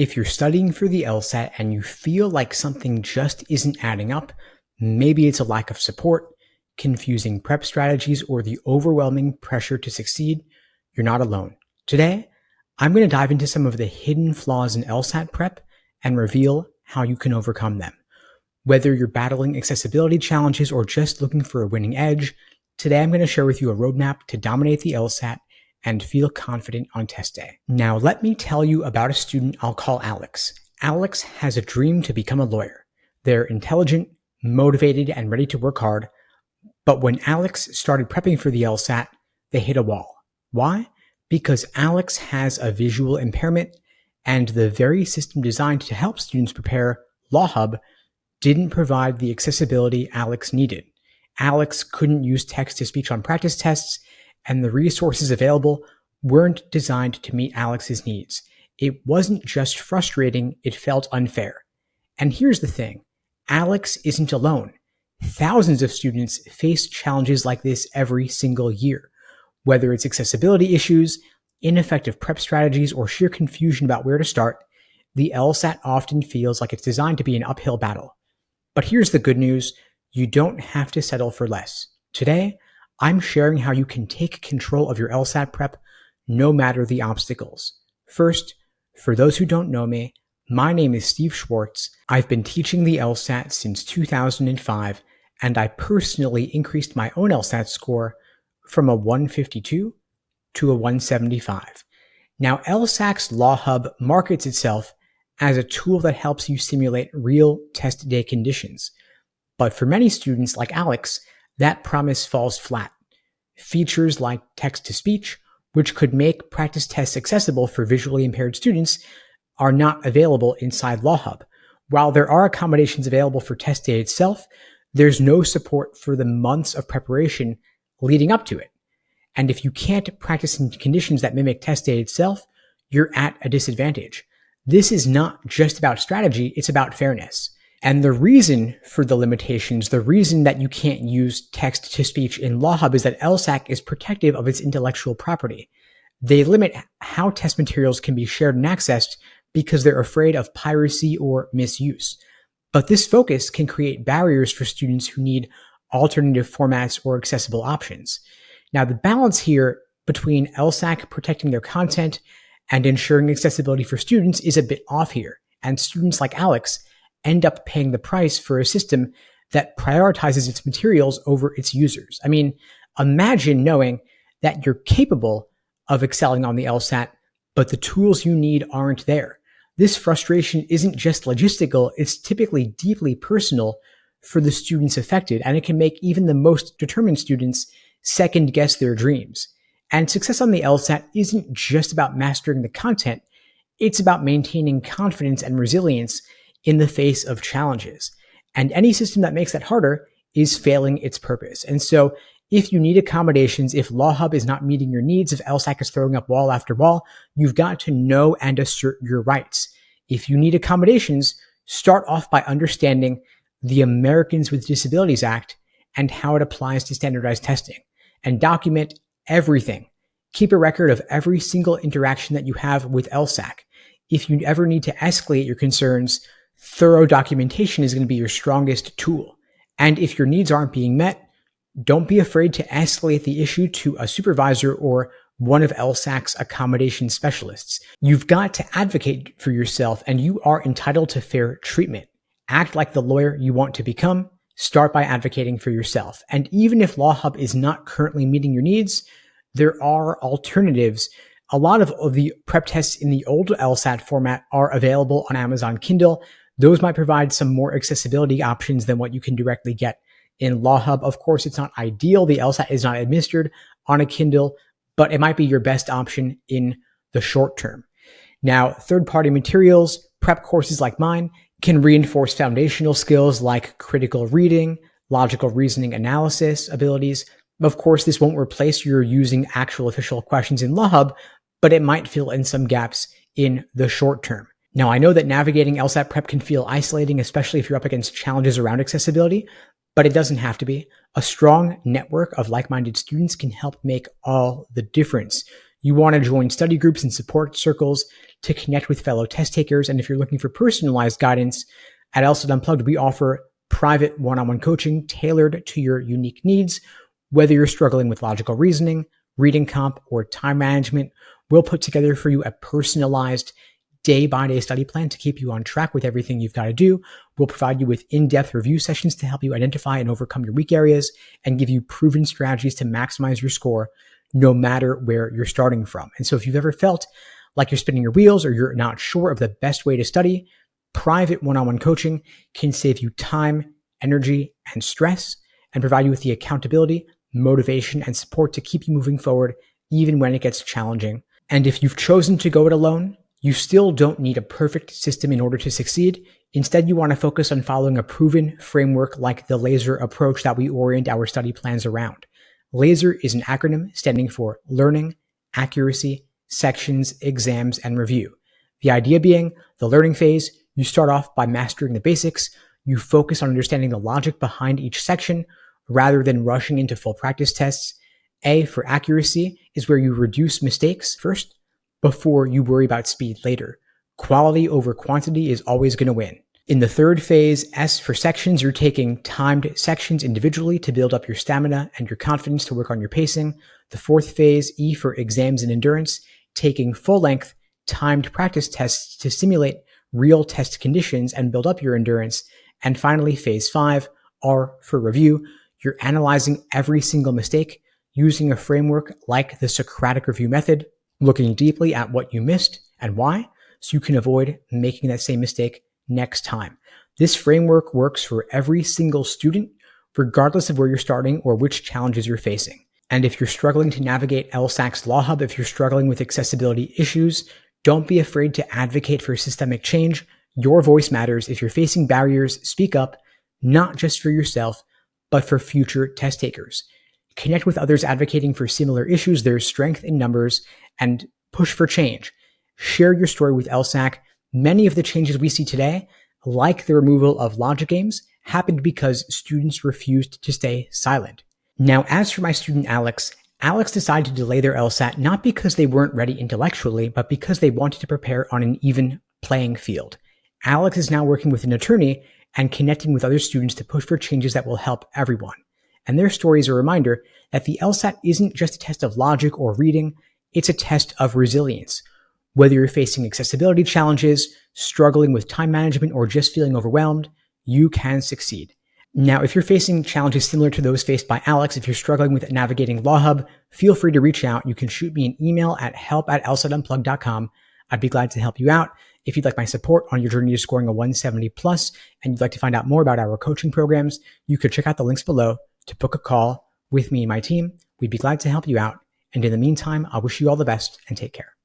If you're studying for the LSAT and you feel like something just isn't adding up, maybe it's a lack of support, confusing prep strategies, or the overwhelming pressure to succeed, you're not alone. Today, I'm going to dive into some of the hidden flaws in LSAT prep and reveal how you can overcome them. Whether you're battling accessibility challenges or just looking for a winning edge, today I'm going to share with you a roadmap to dominate the LSAT and feel confident on test day. Now, let me tell you about a student I'll call Alex. Alex has a dream to become a lawyer. They're intelligent, motivated, and ready to work hard. But when Alex started prepping for the LSAT, they hit a wall. Why? Because Alex has a visual impairment, and the very system designed to help students prepare, LawHub, didn't provide the accessibility Alex needed. Alex couldn't use text-to-speech on practice tests, and the resources available weren't designed to meet Alex's needs. It wasn't just frustrating, it felt unfair. And here's the thing, Alex isn't alone. Thousands of students face challenges like this every single year. Whether it's accessibility issues, ineffective prep strategies, or sheer confusion about where to start, the LSAT often feels like it's designed to be an uphill battle. But here's the good news, you don't have to settle for less. Today, I'm sharing how you can take control of your LSAT prep no matter the obstacles. First, for those who don't know me, my name is Steve Schwartz. I've been teaching the LSAT since 2005, and I personally increased my own LSAT score from a 152 to a 175. Now, LSAC's LawHub markets itself as a tool that helps you simulate real test day conditions. But for many students like Alex, that promise falls flat. Features like text-to-speech, which could make practice tests accessible for visually impaired students, are not available inside LawHub. While there are accommodations available for test day itself, there's no support for the months of preparation leading up to it. And if you can't practice in conditions that mimic test day itself, you're at a disadvantage. This is not just about strategy, it's about fairness. And the reason for the limitations, the reason that you can't use text-to-speech in LawHub is that LSAC is protective of its intellectual property. They limit how test materials can be shared and accessed because they're afraid of piracy or misuse. But this focus can create barriers for students who need alternative formats or accessible options. Now, the balance here between LSAC protecting their content and ensuring accessibility for students is a bit off here, and students like Alex end up paying the price for a system that prioritizes its materials over its users. I mean, imagine knowing that you're capable of excelling on the LSAT, but the tools you need aren't there. This frustration isn't just logistical, it's typically deeply personal for the students affected, and it can make even the most determined students second guess their dreams. And success on the LSAT isn't just about mastering the content, it's about maintaining confidence and resilience in the face of challenges. And any system that makes that harder is failing its purpose. And so if you need accommodations, if LawHub is not meeting your needs, if LSAC is throwing up wall after wall, you've got to know and assert your rights. If you need accommodations, start off by understanding the Americans with Disabilities Act and how it applies to standardized testing, and document everything. Keep a record of every single interaction that you have with LSAC. If you ever need to escalate your concerns, thorough documentation is going to be your strongest tool. And if your needs aren't being met, don't be afraid to escalate the issue to a supervisor or one of LSAC's accommodation specialists. You've got to advocate for yourself, and you are entitled to fair treatment. Act like the lawyer you want to become. Start by advocating for yourself. And even if LawHub is not currently meeting your needs, there are alternatives. A lot of the prep tests in the old LSAT format are available on Amazon Kindle. Those might provide some more accessibility options than what you can directly get in LawHub. Of course, it's not ideal. The LSAT is not administered on a Kindle, but it might be your best option in the short term. Now, third-party materials, prep courses like mine, can reinforce foundational skills like critical reading, logical reasoning analysis abilities. Of course, this won't replace your using actual official questions in LawHub, but it might fill in some gaps in the short term. Now, I know that navigating LSAT prep can feel isolating, especially if you're up against challenges around accessibility, but it doesn't have to be. A strong network of like-minded students can help make all the difference. You want to join study groups and support circles to connect with fellow test takers. And if you're looking for personalized guidance, at LSAT Unplugged, we offer private one-on-one coaching tailored to your unique needs. Whether you're struggling with logical reasoning, reading comp, or time management, we'll put together for you a personalized day-by-day study plan to keep you on track with everything you've got to do. We'll provide you with in-depth review sessions to help you identify and overcome your weak areas and give you proven strategies to maximize your score no matter where you're starting from. And so if you've ever felt like you're spinning your wheels or you're not sure of the best way to study, private one-on-one coaching can save you time, energy, and stress and provide you with the accountability, motivation, and support to keep you moving forward even when it gets challenging. And if you've chosen to go it alone, you still don't need a perfect system in order to succeed. Instead, you want to focus on following a proven framework like the LASER approach that we orient our study plans around. LASER is an acronym standing for Learning, Accuracy, Sections, Exams, and Review. The idea being, the learning phase, you start off by mastering the basics. You focus on understanding the logic behind each section rather than rushing into full practice tests. A for accuracy is where you reduce mistakes first before you worry about speed later. Quality over quantity is always going to win. In the third phase, S for sections, you're taking timed sections individually to build up your stamina and your confidence to work on your pacing. The fourth phase, E for exams and endurance, taking full-length timed practice tests to simulate real test conditions and build up your endurance. And finally, phase 5, R for review, you're analyzing every single mistake using a framework like the Socratic review method, looking deeply at what you missed and why, so you can avoid making that same mistake next time. This framework works for every single student, regardless of where you're starting or which challenges you're facing. And if you're struggling to navigate LSAC's Law Hub, if you're struggling with accessibility issues, don't be afraid to advocate for systemic change. Your voice matters. If you're facing barriers, speak up, not just for yourself, but for future test takers. Connect with others advocating for similar issues. There's strength in numbers, and push for change. Share your story with LSAC. Many of the changes we see today, like the removal of logic games, happened because students refused to stay silent. Now, as for my student Alex decided to delay their LSAT not because they weren't ready intellectually, but because they wanted to prepare on an even playing field. Alex is now working with an attorney and connecting with other students to push for changes that will help everyone. And their story is a reminder that the LSAT isn't just a test of logic or reading, it's a test of resilience. Whether you're facing accessibility challenges, struggling with time management, or just feeling overwhelmed, you can succeed. Now, if you're facing challenges similar to those faced by Alex, if you're struggling with navigating Law Hub, feel free to reach out. You can shoot me an email at help@lsatunplugged.com. I'd be glad to help you out. If you'd like my support on your journey to scoring a 170 plus, and you'd like to find out more about our coaching programs, you could check out the links below to book a call with me and my team. We'd be glad to help you out. And in the meantime, I wish you all the best and take care.